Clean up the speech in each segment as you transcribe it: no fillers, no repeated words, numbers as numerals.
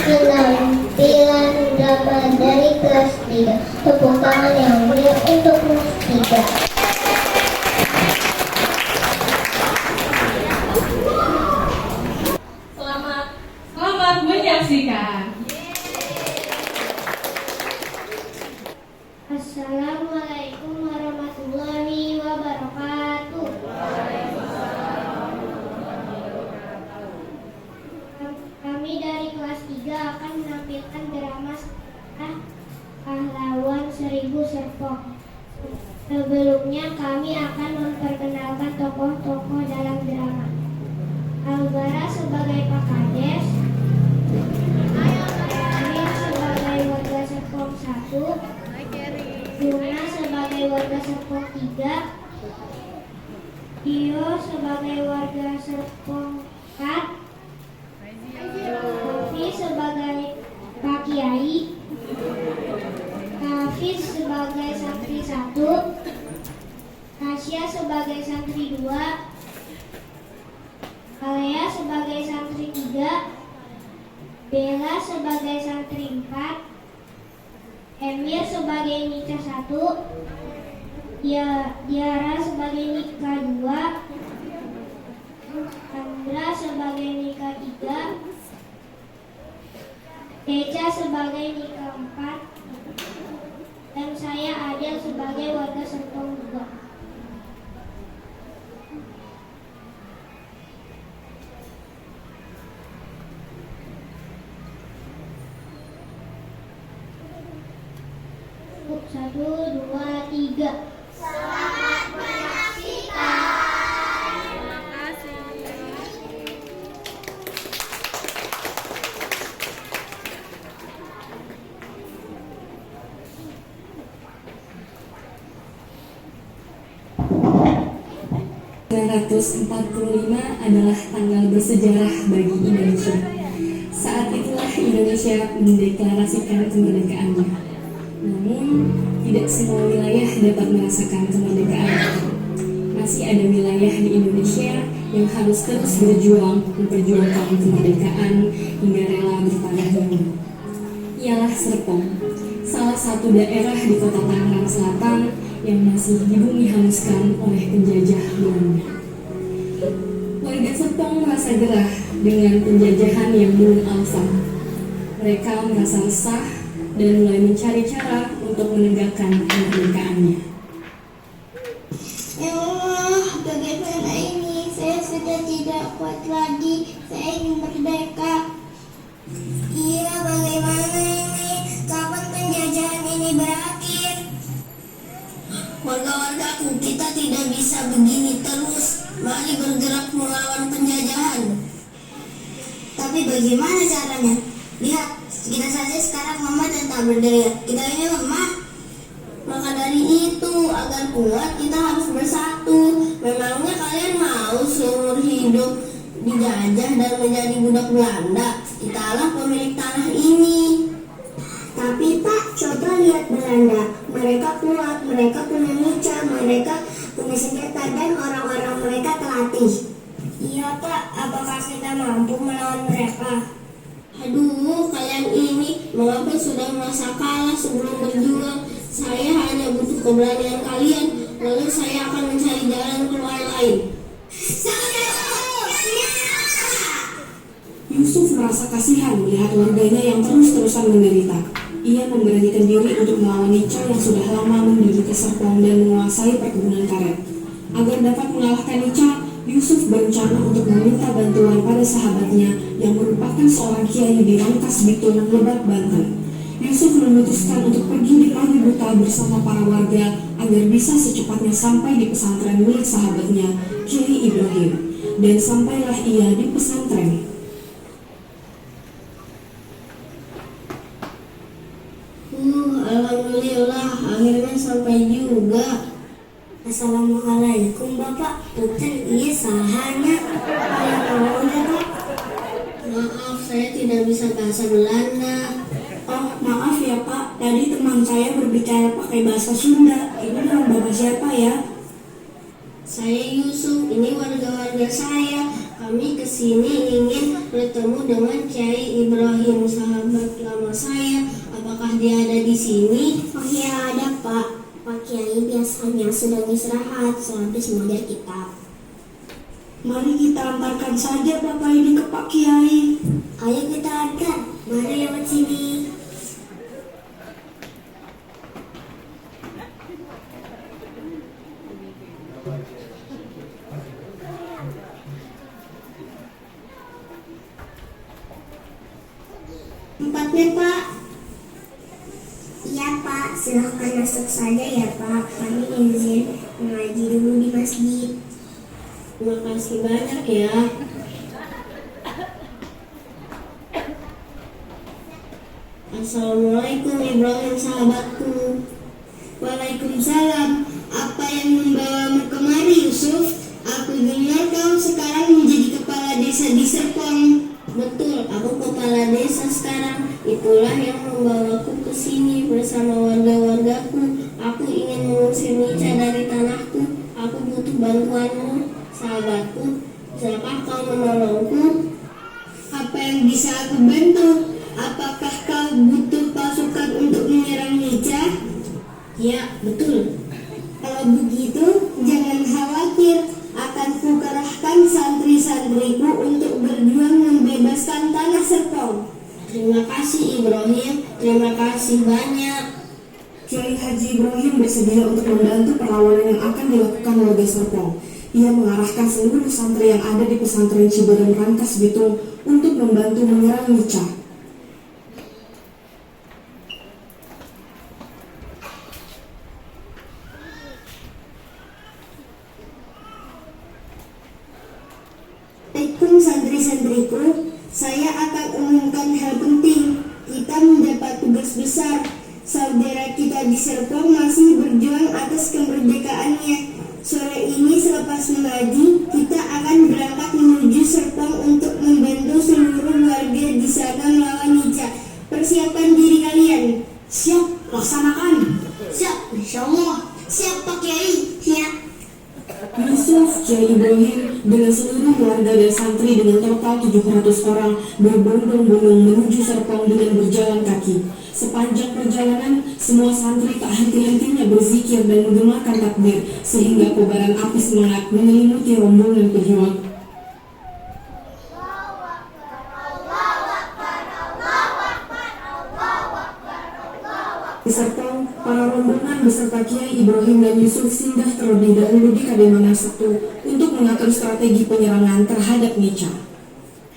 Penampilan drama dari kelas 3. Tepuk tangan yang meriah untuk kelas 3. Selamat menyaksikan. Assalamualaikum warahmatullahi wabarakatuh. Kami dari kelas 3 akan menampilkan drama Pahlawan Seribu Serpong. Sebelumnya kami akan memperkenalkan tokoh-tokoh dalam drama. Albara sebagai Pak Kades, Erin sebagai warga Serpong 1, Yuna sebagai warga Serpong 3, Dio sebagai warga Serpong 4, Novi sebagai Pak Kiai, Hafiz sebagai santri 1, Tasya sebagai santri 2, Alea sebagai santri 3, Bella sebagai santri 4, Emir sebagai Nika 1, Diara sebagai Nika 2, Andra sebagai Nika 3, Eca sebagai Nika 4, dan saya Adel sebagai warga Serpong 2. Satu, dua, tiga. Selamat menyaksikan. Terima kasih. adalah tanggal bersejarah bagi Indonesia. Saat itulah Indonesia mendeklarasikan kemerdekaannya. Namun, tidak semua wilayah dapat merasakan kemerdekaan. Masih ada wilayah di Indonesia yang harus terus berjuang memperjuangkan kemerdekaan hingga rela bertaruh nyawa. Ialah Serpong, salah satu daerah di kota Tangerang Selatan yang masih dibumi hanguskan oleh penjajah Belanda. Warga Serpong merasa gerah dengan penjajahan yang belum alfa. Mereka merasa resah dan mulai mencari cara untuk menegakkan kemerdekaannya. Ya Allah, bagaimana ini? Saya sudah tidak kuat lagi. Saya ingin merdeka. Iya, bagaimana ini? Kapan penjajahan ini berakhir? Warga-wargaku, kita tidak bisa begini terus. Mari bergerak melawan penjajahan. Tapi bagaimana caranya? Lihat, kita saja sekarang lemah dan tak berdaya. Kita ini lemah. Maka dari itu, agar kuat kita harus bersatu. Memangnya kalian mau seumur hidup dijajah dan menjadi budak Belanda? Kitalah pemilik tanah ini. Tapi Pak, coba lihat Belanda. Mereka kuat, mereka punya nica, mereka punya senjata dan orang-orang mereka terlatih. Iya Pak, apakah kita mampu melawan mereka? Aduh, kalian ini mengapa sudah merasa kalah sebelum berjuang? Saya hanya butuh keberanian kalian, lalu saya akan mencari jalan keluar lain. Yusuf merasa kasihan melihat warganya yang terus-terusan menderita. Ia memberanikan diri untuk melawan Nica yang sudah lama menduduki Serpong dan menguasai perkebunan karet. Agar dapat mengalahkan Nica, Yusuf berencana untuk meminta bantuan pada sahabatnya yang merupakan seorang kiai di Rangkas Bitung, Lebak, Banten. Yusuf memutuskan untuk pergi di pagi buta bersama para warga agar bisa secepatnya sampai di pesantren milik sahabatnya, Kiai Ibrahim. Dan sampailah ia di pesantren. Alhamdulillah, akhirnya sampai juga. Assalamualaikum Bapak. Punten iya sahanya. Maaf, saya tidak bisa bahasa Belanda. Oh, maaf ya Pak, tadi teman saya berbicara pakai bahasa Sunda. Ini dengan Bapak siapa ya? Saya Yusuf, ini warga-warga saya. Kami kesini ingin bertemu dengan Kiai Ibrahim, sahabat lama saya. Apakah dia ada di sini? Oh ya, ada Pak. Pak Kiai biasanya sedang istirahat sehabis mengajar kitab. Mari kita antarkan saja Bapak ini ke Pak Kiai. Ayo kita antar. Mari lewat sini. Tempatnya Pak. Iya Pak, silahkan masuk saja ya Pak. Kami izin mengaji dulu di masjid. Terima kasih banyak ya. Assalamualaikum Ibrahim sahabatku. Waalaikumsalam. Apa yang membawamu kemari Yusuf? Aku dengar kau sekarang menjadi kepala desa di Serpong. Betul, aku kepala desa sekarang. Itulah yang membawaku ke sini bersama warga-wargaku. Aku ingin mengusir Nica dari tanahku. Aku butuh bantuanmu, sahabatku. Bisakah kau menolongku? Apa yang bisa aku bantu? Apakah kau butuh pasukan untuk menyerang Nica? Ya, betul. Kalau begitu, jangan khawatir. Akan kukerahkan santri-santriku untuk berjuang membebaskan tanah Serpong. Terima kasih Ibrahim, terima kasih banyak. Kiai Haji Ibrahim bersedia untuk membantu perlawanan yang akan dilakukan warga Serpong. Ia mengarahkan seluruh santri yang ada di pesantren Ciberem Rangkas Bitung untuk membantu menyerang Nica. Assalamualaikum santri-santriku, saya akan umumkan hal penting. Kita mendapat tugas besar. Saudara kita di Serpong masih berjuang atas kemerdekaannya. Sore ini selepas mengaji, kita akan berangkat menuju Serpong untuk membantu seluruh warga di sana melawan Nica. Persiapkan diri kalian. Siap, laksanakan. Siap, Insya Allah. Siap Pak Kiai. Siap. Yusuf, Kiai Ibrahim dengan seluruh warga dan santri dengan total 700 orang berbondong-bondong menuju Serpong dengan berjalan kaki. Sepanjang perjalanan, semua santri tak henti-hentinya berzikir dan menggemarkan takbir sehingga kobaran api semangat menyelimuti rombongan pejuang. Di Serpong, para rombongan beserta Kiai Ibrahim dan Yusuf singgah terlebih dahulu di Kademangan 1 untuk mengatur strategi penyerangan terhadap Nica.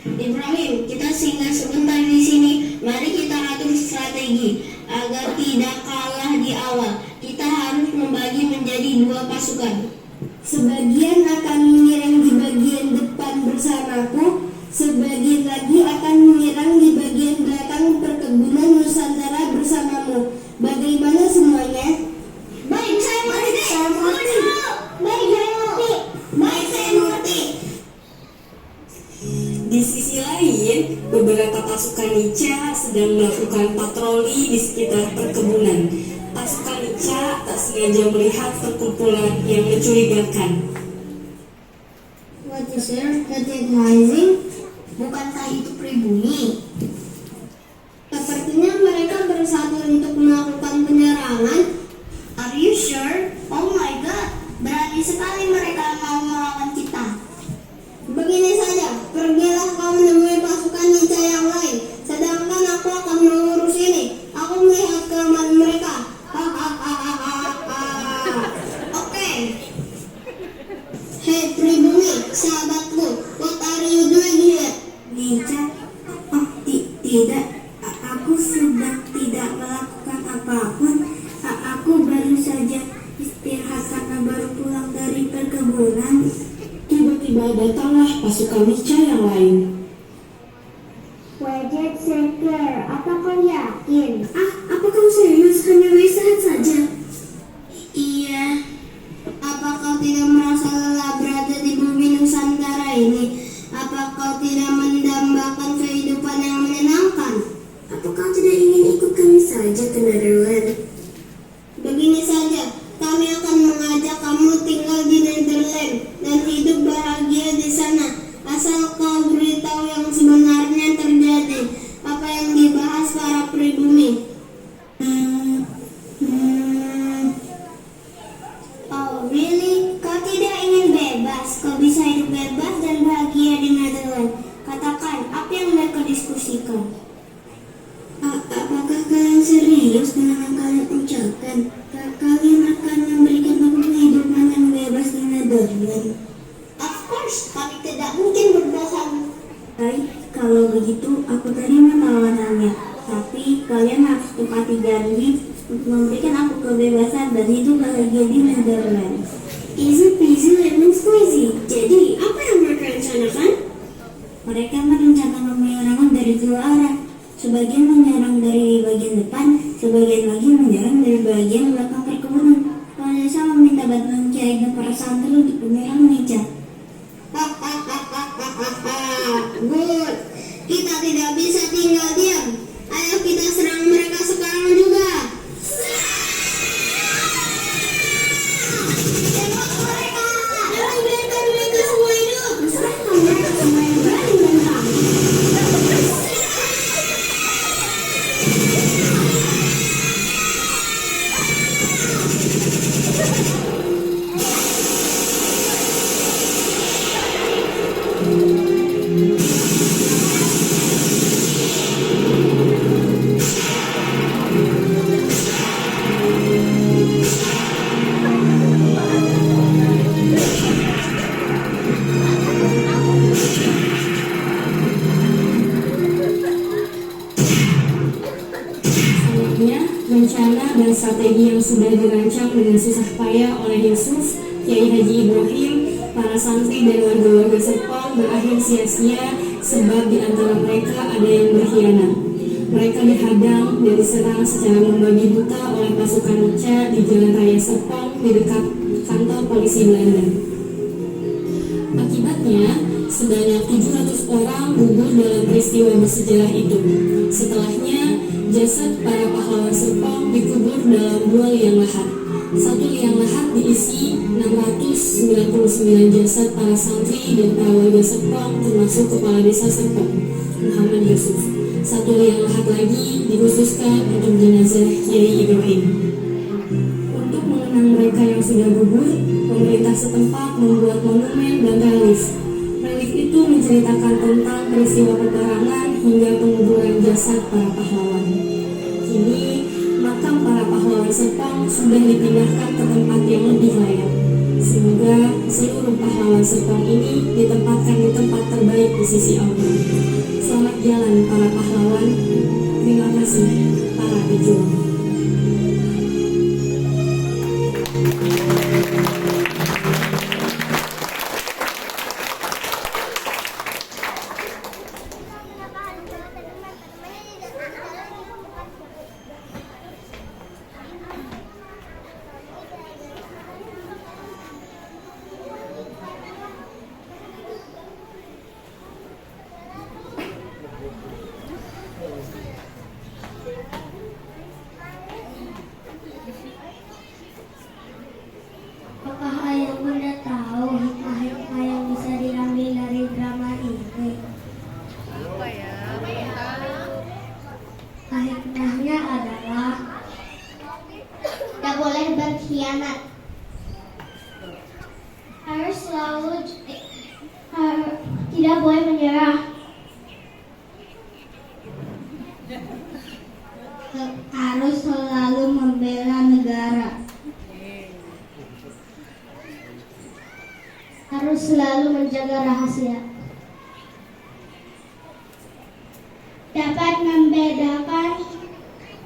Ibrahim, kita singgah sebentar di sini. Mari kita atur strategi agar tidak kalah di awal. Kita harus membagi menjadi 2 pasukan. Sebagian akan menyerang di bagian depan bersamaku, sebagian lagi akan menyerang di bagian belakang perkebunan Nusantara bersamamu. Bagaimana semuanya? Baik, saya mengerti. Baik, saya mengerti. Baik, saya mengerti. Di sisi lain, beberapa pasukan Nica sedang melakukan patroli di sekitar perkebunan. Pasukan Nica tak sengaja melihat perkumpulan yang mencurigakan. What is recognizing? Bukankah itu pribumi? Sepertinya mereka bersatu untuk melakukan penyerangan. Are you sure? Oh my god, berani sekali mereka mau melawan kita. Begini saja, pergilah kau menemui pasukan Nica yang lain, sedangkan aku akan mengurus ini. Aku melihat kelemahan mereka. Oke. Hei pribumi, sahabatku, what are you doing here? Nica? Oh, tidak. Aku sedang tidak melakukan apapun. Aku baru saja istirahat karena baru pulang dari perkebunan. Tiba-tiba datanglah pasukan Nica yang lain. Wajah Seker, apa kau yakin? Apa kau serius hanya istirahat saja? Iya. Apa kau tidak merasa lelah berada di bumi Nusantara ini? Apa kau tidak mendambakan kehidupan yang menyenangkan? Apa kau tidak ingin ikut kami saja ke Netherlands? Begini saja, kami akan mengajak kamu tinggal di Netherlands dan hidup bahagia di sana. Asal kau beritahu yang sebenarnya. Baik, kalau begitu aku terima tawarannya. Tapi kalian harus tepati janji untuk memberikan aku kebebasan dan hidup bahagia di Netherlands. Easy peasy lemon squeezy. Jadi, apa yang mereka rencanakan? Mereka merencanakan penyerangan dari dua arah. Sebagian menyerang dari bagian depan, sebagian lagi menyerang dari bagian belakang perkebunan. Vanessa meminta bantuan Kiai dan para santri untuk menyerang meja. Good. Kita tidak bisa tinggal diam. Ayo kita serang mereka sekarang juga. Tembak mereka. Jangan biarkan mereka semua hidup. Serahkan mereka semua yang berani menentang. Selanjutnya, rencana dan strategi yang sudah dirancang dengan susah payah oleh Yusuf, Kiai Haji Ibrahim, para santri dan warga-warga Serpong berakhir sia-sia sebab di antara mereka ada yang berkhianat. Mereka dihadang dan diserang secara membabi buta oleh pasukan Nica di Jalan Raya Serpong di dekat kantor polisi Belanda. Akibatnya, sebanyak 700 orang gugur dalam peristiwa bersejarah itu. Setelahnya, jasad para pahlawan Serpong dikubur dalam 2 liang lahat. Satu liang lahat diisi 699 jasad para santri dan para warga Serpong termasuk kepala desa Serpong, Muhammad Yusuf. Satu liang lahat lagi dikhususkan untuk jenazah Kiai Ibrahim. Untuk mengenang mereka yang sudah gugur, pemerintah setempat membuat monumen dan relief. Relief itu menceritakan tentang peristiwa peperangan hingga penguburan jasad para pahlawan. Kini, makam para pahlawan Serpong sudah dipindahkan ke tempat yang lebih layak. Semoga seluruh pahlawan Serpong ini ditempatkan di tempat terbaik di sisi Allah. Selamat jalan para pahlawan. Terima kasih para pejuang. Apakah ayah bunda tahu hikmah-hikmah yang bisa diambil dari drama ini? Apa ya? Hikmahnya adalah Tidak boleh berkhianat. harus selalu tidak boleh menyerah. Harus selalu membela negara. Harus selalu menjaga rahasia. Dapat membedakan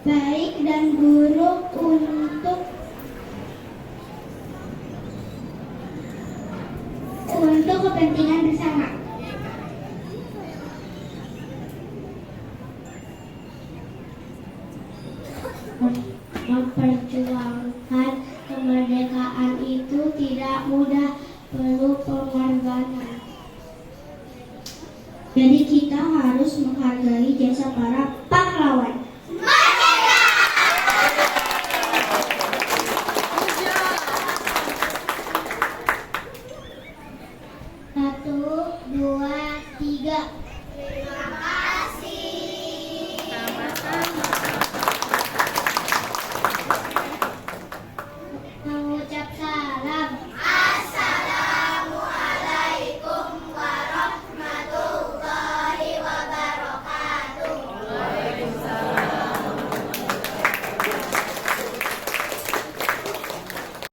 baik dan buruk untuk kepentingan bersama. Memperjuangkan kemerdekaan itu tidak mudah, perlu pengorbanan. Jadi kita harus menghargai jasa para pahlawan.